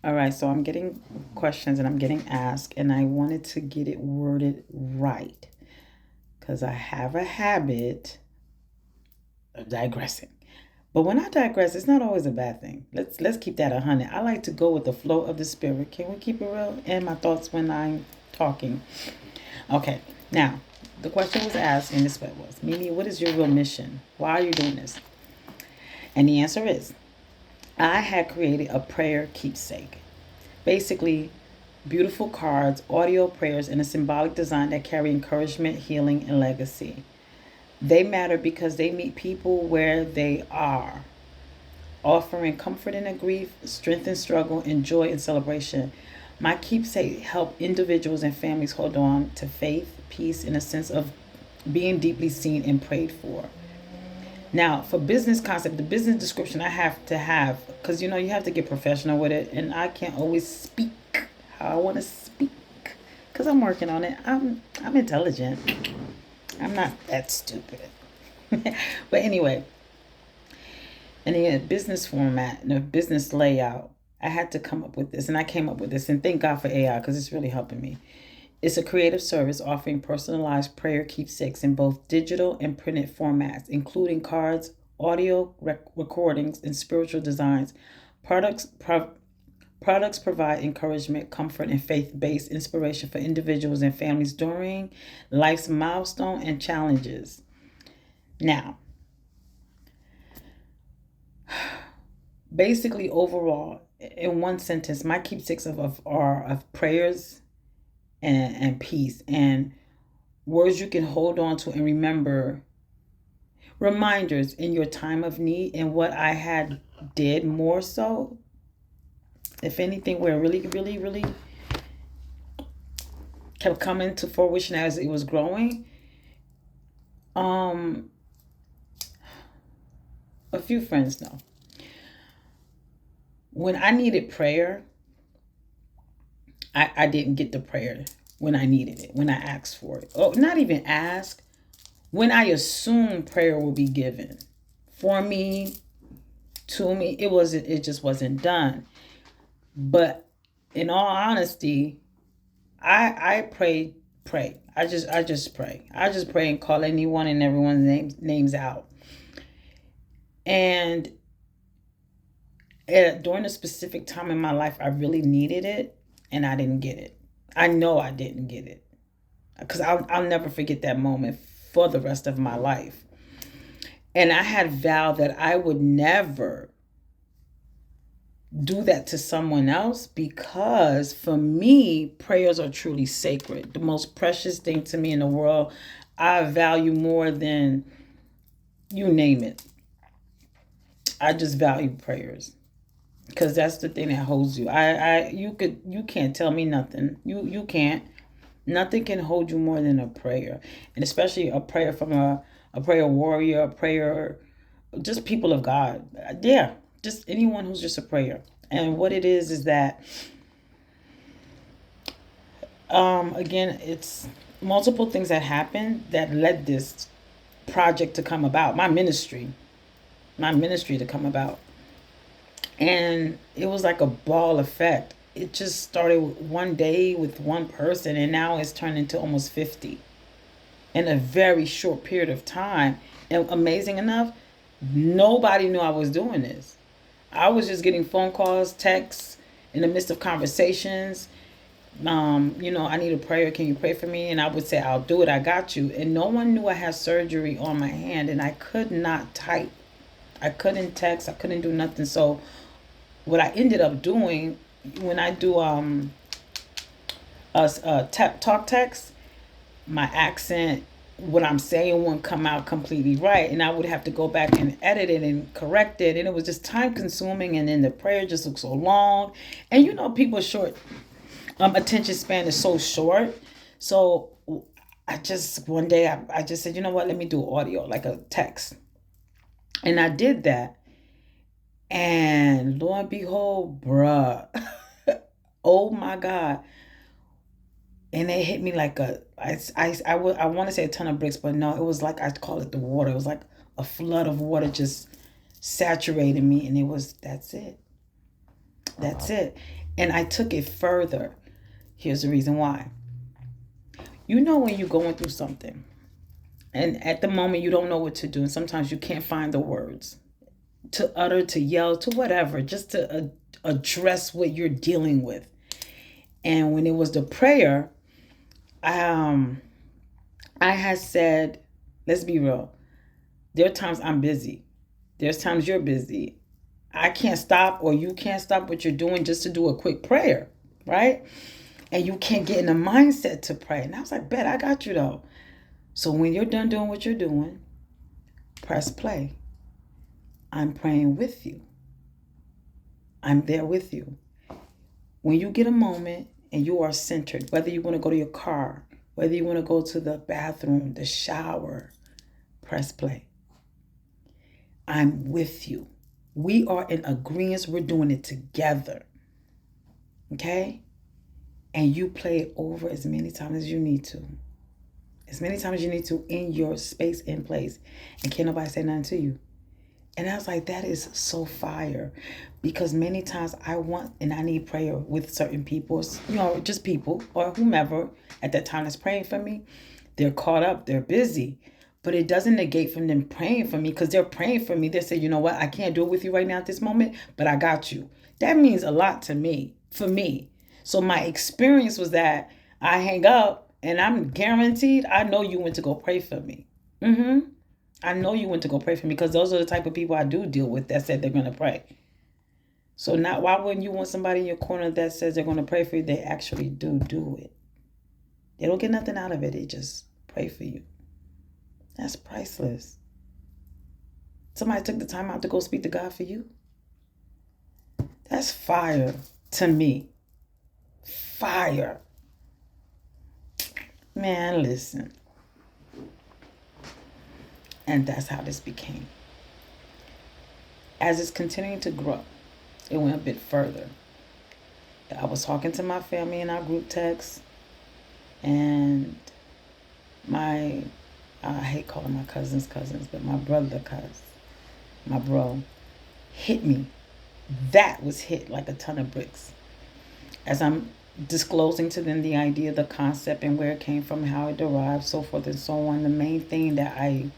All right, so I'm getting questions and I'm getting asked, and I wanted to get it worded right because I have a habit of digressing. But when I digress, it's not always a bad thing. Let's keep that 100. I like to go with the flow of the spirit. Can we keep it real? And my thoughts when I'm talking. Okay, now the question was asked, and this what was, Mimi, what is your real mission? Why are you doing this? And the answer is, I had created a prayer keepsake. Basically, beautiful cards, audio prayers, and a symbolic design that carry encouragement, healing, and legacy. They matter because they meet people where they are, offering comfort in a grief, strength in struggle, and joy in celebration. My keepsake help individuals and families hold on to faith, peace, and a sense of being deeply seen and prayed for. Now, for business concept, the business description I have to have, because you have to get professional with it, and I can't always speak how I want to speak, because I'm working on it. I'm intelligent. I'm not that stupid. But anyway, in the business format, in the business layout, I had to come up with this, and I came up with this, and thank God for AI because it's really helping me. It's a creative service offering personalized prayer keepsakes in both digital and printed formats, including cards, audio recordings, and spiritual designs. Products pro- Products provide encouragement, comfort, and faith-based inspiration for individuals and families during life's milestone and challenges. Now, basically, overall, in one sentence, my keepsakes are of prayers and peace and words you can hold on to and remember, reminders in your time of need. And what I had did more so, if anything, where really, really, really kept coming to fruition as it was growing. Um, a few friends know when I needed prayer, I didn't get the prayer when I needed it, when I asked for it. Oh, not even ask. When I assumed prayer will be given for me, to me, it just wasn't done. But in all honesty, I pray. I just pray. I just pray and call anyone and everyone's names out. And during a specific time in my life, I really needed it, and I didn't get it. I know I didn't get it because I'll never forget that moment for the rest of my life. And I had vowed that I would never do that to someone else because for me, prayers are truly sacred. The most precious thing to me in the world, I value more than you name it. I just value prayers because that's the thing that holds you. You can't tell me nothing. You can't. Nothing can hold you more than a prayer, and especially a prayer from a prayer warrior, a prayer, just people of God. Yeah, just anyone who's just a prayer. And what it is that, again, it's multiple things that happened that led this project to come about. My ministry to come about, and it was like a ball effect. It just started one day with one person, and now it's turned into almost 50 in a very short period of time. And amazing enough, nobody knew I was doing this. I was just getting phone calls, texts in the midst of conversations. I need a prayer. Can you pray for me? And I would say, I'll do it. I got you. And no one knew I had surgery on my hand, and I could not type. I couldn't text. I couldn't do nothing. So what I ended up doing when I do talk text, my accent, what I'm saying won't come out completely right, and I would have to go back and edit it and correct it, and it was just time consuming, and then the prayer just looked so long, and people's short attention span is so short, so I just one day I just said, you know what, let me do audio like a text, and I did that, and lo and behold, bruh, oh my God, and it hit me like I want to say a ton of bricks, but no, it was like I call it the water. It was like a flood of water just saturated me, and that's it. That's it. And I took it further. Here's the reason why. You know when you're going through something, and at the moment you don't know what to do, and sometimes you can't find the words to utter, to yell, to whatever, just to address what you're dealing with. And when it was the prayer, um, I had said, let's be real. There are times I'm busy. There's times you're busy. I can't stop, or you can't stop what you're doing just to do a quick prayer, right? And you can't get in the mindset to pray. And I was like, bet I got you though. So when you're done doing what you're doing, press play. I'm praying with you. I'm there with you. When you get a moment and you are centered, whether you want to go to your car, whether you want to go to the bathroom, the shower, press play. I'm with you. We are in agreement. We're doing it together. Okay? And you play it over as many times as you need to. As many times as you need to in your space and place. And can't nobody say nothing to you. And I was like, that is so fire. Because many times I want and I need prayer with certain people, just people or whomever at that time that's praying for me. They're caught up, they're busy. But it doesn't negate from them praying for me, because they're praying for me. They say, you know what, I can't do it with you right now at this moment, but I got you. That means a lot to me, for me. So my experience was that I hang up and I'm guaranteed I know you went to go pray for me. I know you went to go pray for me, because those are the type of people I do deal with that said they're going to pray. So not why wouldn't you want somebody in your corner that says they're going to pray for you? They actually do it. They don't get nothing out of it. They just pray for you. That's priceless. Somebody took the time out to go speak to God for you. That's fire to me. Fire. Man, listen. And that's how this became. As it's continuing to grow, it went a bit further. I was talking to my family in our group text, and I hate calling my cousins, but my my bro, hit me. That was hit like a ton of bricks. As I'm disclosing to them the idea, the concept, and where it came from, how it derived, so forth and so on. The main thing that I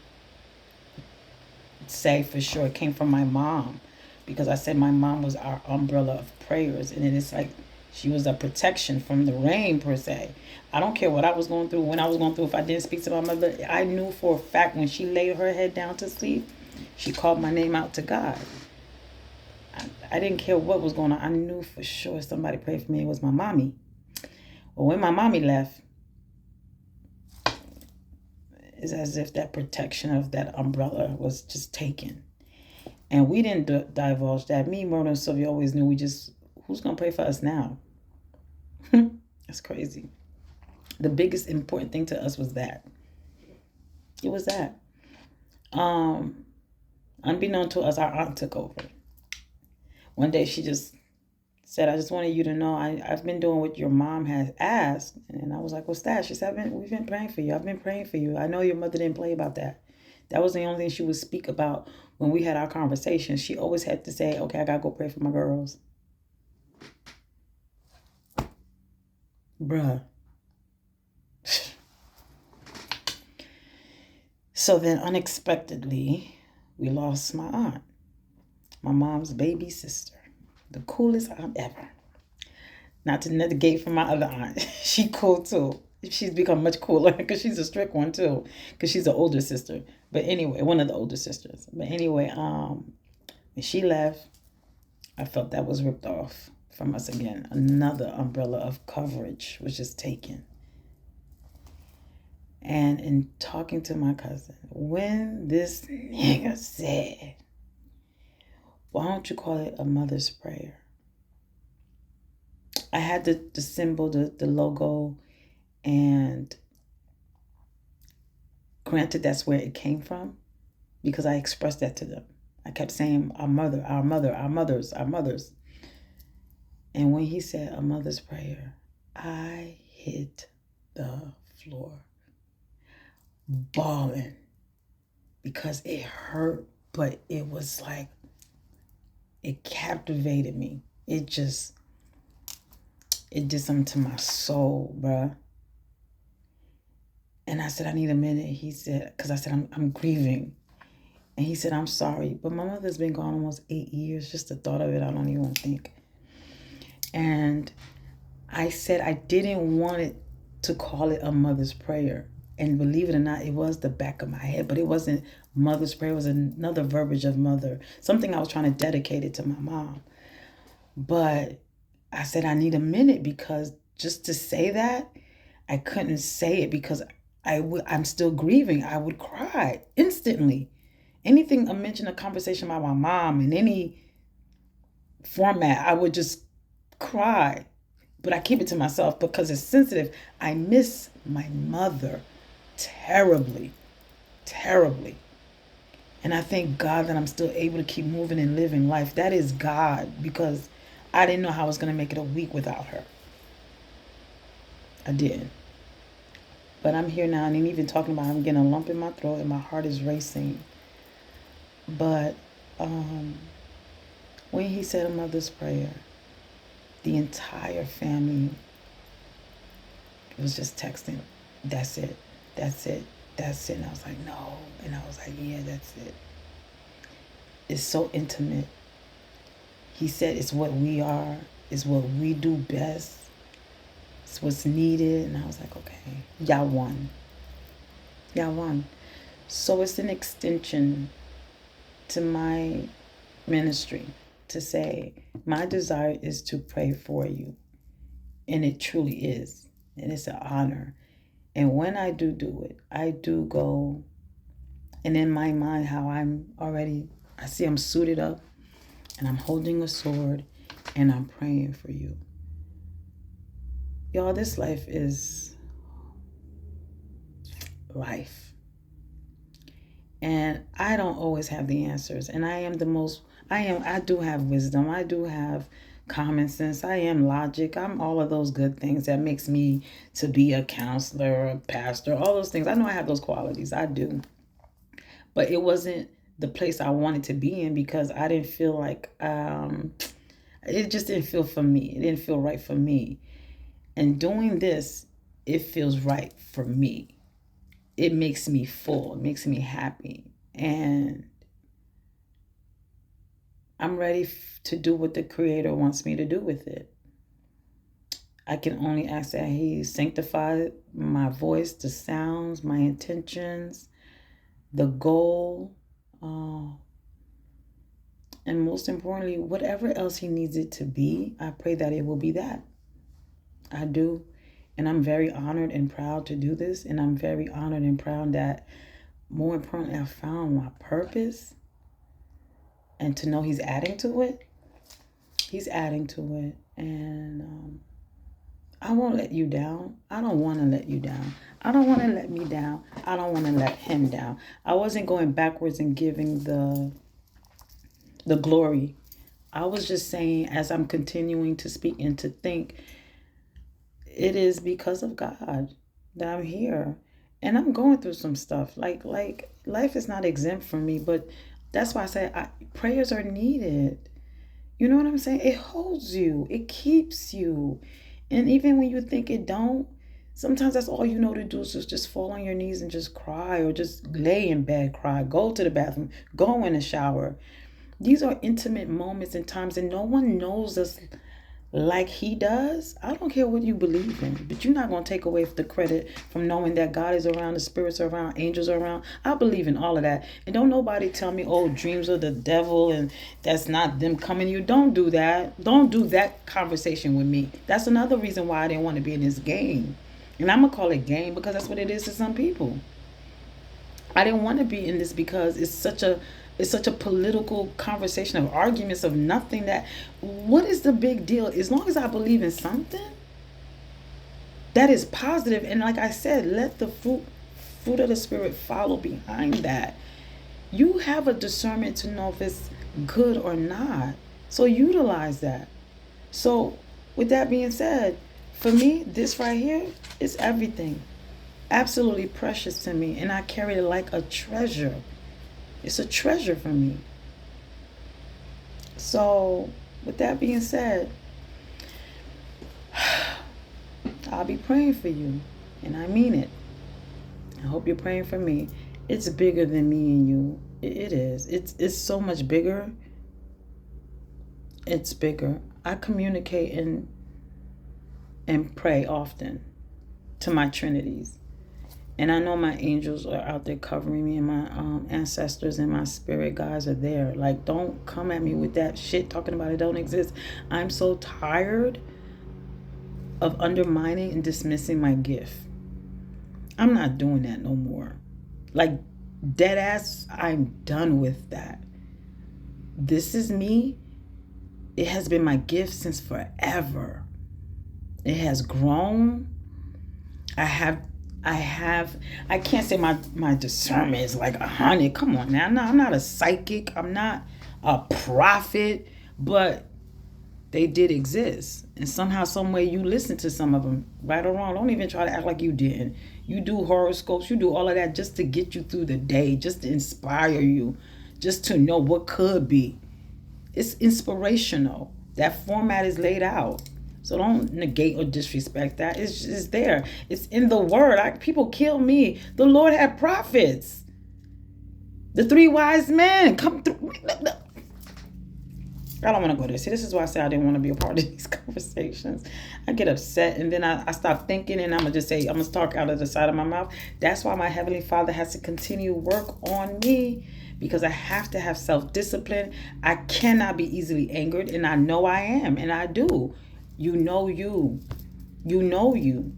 say for sure it came from my mom, because I said my mom was our umbrella of prayers, and it's like she was a protection from the rain per se. I don't care what I was going through, when I was going through, if I didn't speak to my mother, I knew for a fact when she laid her head down to sleep, she called my name out to God. I didn't care what was going on. I knew for sure somebody prayed for me. It was my mommy. Well, when my mommy left, it's as if that protection of that umbrella was just taken. And we didn't divulge that. Me, Myrna, and Sylvia always knew who's going to pray for us now? That's crazy. The biggest important thing to us was that. It was that. Unbeknown to us, our aunt took over. One day she just said, I just wanted you to know I've been doing what your mom has asked. And I was like, what's that? She said, we've been praying for you. I've been praying for you. I know your mother didn't play about that. That was the only thing she would speak about when we had our conversations. She always had to say, okay, I got to go pray for my girls. Bruh. So then unexpectedly, we lost my aunt, my mom's baby sister, the coolest aunt ever. Not to negate from my other aunt. She cool too. She's become much cooler because she's a strict one too, because she's the older sister. But anyway, one of the older sisters. But anyway, when she left, I felt that was ripped off from us again. Another umbrella of coverage was just taken. And in talking to my cousin, when this nigga said, why don't you call it a mother's prayer? I had the symbol, the logo, and granted that's where it came from, because I expressed that to them. I kept saying, our mother, our mother, our mothers, our mothers. And when he said a mother's prayer, I hit the floor bawling, because it hurt, but it was like, it captivated me. It just, it did something to my soul, bruh. And I said, I need a minute. He said, because I said, I'm grieving. And he said, I'm sorry. But my mother's been gone almost 8 years. Just the thought of it, I don't even think. And I said, I didn't want it to call it a mother's prayer. And believe it or not, it was the back of my head, but it wasn't mother's prayer. It was another verbiage of mother, something I was trying to dedicate it to my mom. But I said, I need a minute, because just to say that, I couldn't say it because I'm still grieving. I would cry instantly. Anything, I mention a conversation about my mom in any format, I would just cry. But I keep it to myself because it's sensitive. I miss my mother terribly, terribly. And I thank God that I'm still able to keep moving and living life. That is God, because I didn't know how I was going to make it a week without her. I didn't. But I'm here now, and I'm even talking about, I'm getting a lump in my throat and my heart is racing. But when he said a mother's prayer, the entire family was just texting, that's it, that's it, that's it. And I was like, no. And I was like, yeah, that's it. It's so intimate. He said it's what we are, it's what we do best, it's what's needed. And I was like, okay, y'all won. Y'all won. So it's an extension to my ministry to say, my desire is to pray for you. And it truly is. And it's an honor. And when I do it, I do go, and in my mind, how I see I'm suited up and I'm holding a sword and I'm praying for you. Y'all, this life is life. And I don't always have the answers. And I do have wisdom. I do have common sense. I am logic. I'm all of those good things that makes me to be a counselor, a pastor, all those things. I know I have those qualities. I do. But it wasn't the place I wanted to be in, because I didn't feel like, it just didn't feel for me. It didn't feel right for me. And doing this, it feels right for me. It makes me full. It makes me happy. And I'm ready to do what the Creator wants me to do with it. I can only ask that He sanctify my voice, the sounds, my intentions, the goal, and most importantly, whatever else He needs it to be, I pray that it will be that. I do. And I'm very honored and proud to do this. And I'm very honored and proud that, more importantly, I found my purpose. And to know He's adding to it. He's adding to it. And I won't let you down. I don't want to let you down. I don't want to let me down. I don't want to let Him down. I wasn't going backwards and giving the glory. I was just saying, as I'm continuing to speak and to think, it is because of God that I'm here. And I'm going through some stuff. Like life is not exempt from me, but that's why I say prayers are needed. You know what I'm saying? It holds you. It keeps you. And even when you think it don't, sometimes that's all you know to do is just fall on your knees and just cry, or just lay in bed, cry, go to the bathroom, go in the shower. These are intimate moments and times, and no one knows us like He does. I don't care what you believe in, but you're not going to take away the credit from knowing that God is around, the spirits are around, angels are around. I believe in all of that. And don't nobody tell me, oh, dreams are the devil and that's not them coming to you. Don't do that. Don't do that conversation with me. That's another reason why I didn't want to be in this game. And I'm going to call it game because that's what it is to some people. I didn't want to be in this because it's such a political conversation of arguments of nothing. That, what is the big deal? As long as I believe in something that is positive, and like I said, let the fruit of the Spirit follow behind that. You have a discernment to know if it's good or not, so utilize that. So with that being said, for me, this right here is everything. Absolutely precious to me, and I carry it like a treasure. It's a treasure for me. So with that being said, I'll be praying for you, and I mean it. I hope you're praying for me. It's bigger than me and you. It is. It's so much bigger. It's bigger. I communicate and pray often to my trinities. And I know my angels are out there covering me, and my ancestors and my spirit guides are there. Like, don't come at me with that shit talking about it don't exist. I'm so tired of undermining and dismissing my gift. I'm not doing that no more. Like, dead ass, I'm done with that. This is me. It has been my gift since forever. It has grown. I can't say my discernment is like 100. Come on now. No, I'm not a psychic. I'm not a prophet, but they did exist. And somehow, some way you listen to some of them, right or wrong. Don't even try to act like you didn't. You do horoscopes, you do all of that just to get you through the day, just to inspire you, just to know what could be. It's inspirational. That format is laid out. So don't negate or disrespect that. It's there. It's in the word. People kill me. The Lord had prophets. The 3 wise men come through. I don't want to go there. See, this is why I say I didn't want to be a part of these conversations. I get upset, and then I stop thinking, and I'm going to just say, I'm going to talk out of the side of my mouth. That's why my Heavenly Father has to continue work on me, because I have to have self-discipline. I cannot be easily angered, and I know I am, and I do. You know you. You know you.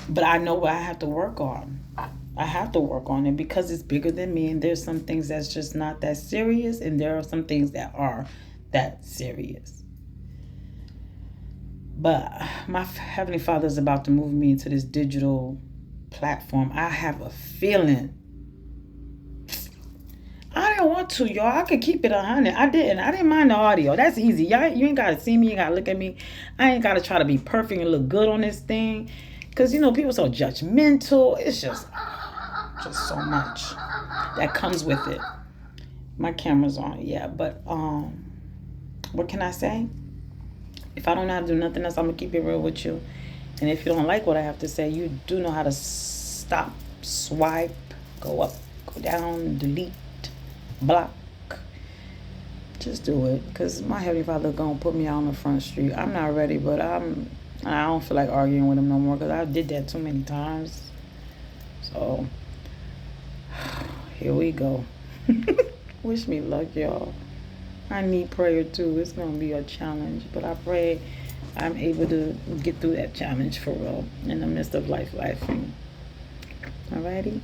But I know what I have to work on. I have to work on it because it's bigger than me, and there's some things that's just not that serious, and there are some things that are that serious. But my Heavenly Father is about to move me into this digital platform. I have a feeling. I didn't want to, y'all. I could keep it 100. I didn't mind the audio. That's easy. Y'all, you ain't gotta see me. You ain't gotta look at me. I ain't gotta try to be perfect and look good on this thing. Cause people so judgmental. It's just so much that comes with it. My camera's on, yeah. But what can I say? If I don't know how to do nothing else, I'm gonna keep it real with you. And if you don't like what I have to say, you do know how to stop, swipe, go up, go down, delete, block. Just do it, because my Heavenly Father gonna put me out on the front street. I'm not ready, but I don't feel like arguing with him no more, because I did that too many times. So here we go. Wish me luck, y'all. I need prayer too. It's gonna be a challenge, but I pray I'm able to get through that challenge for real in the midst of life. Alrighty.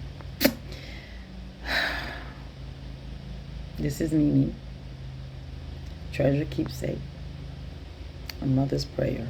This is Mimi. Treasure Keepsake. A mother's prayer.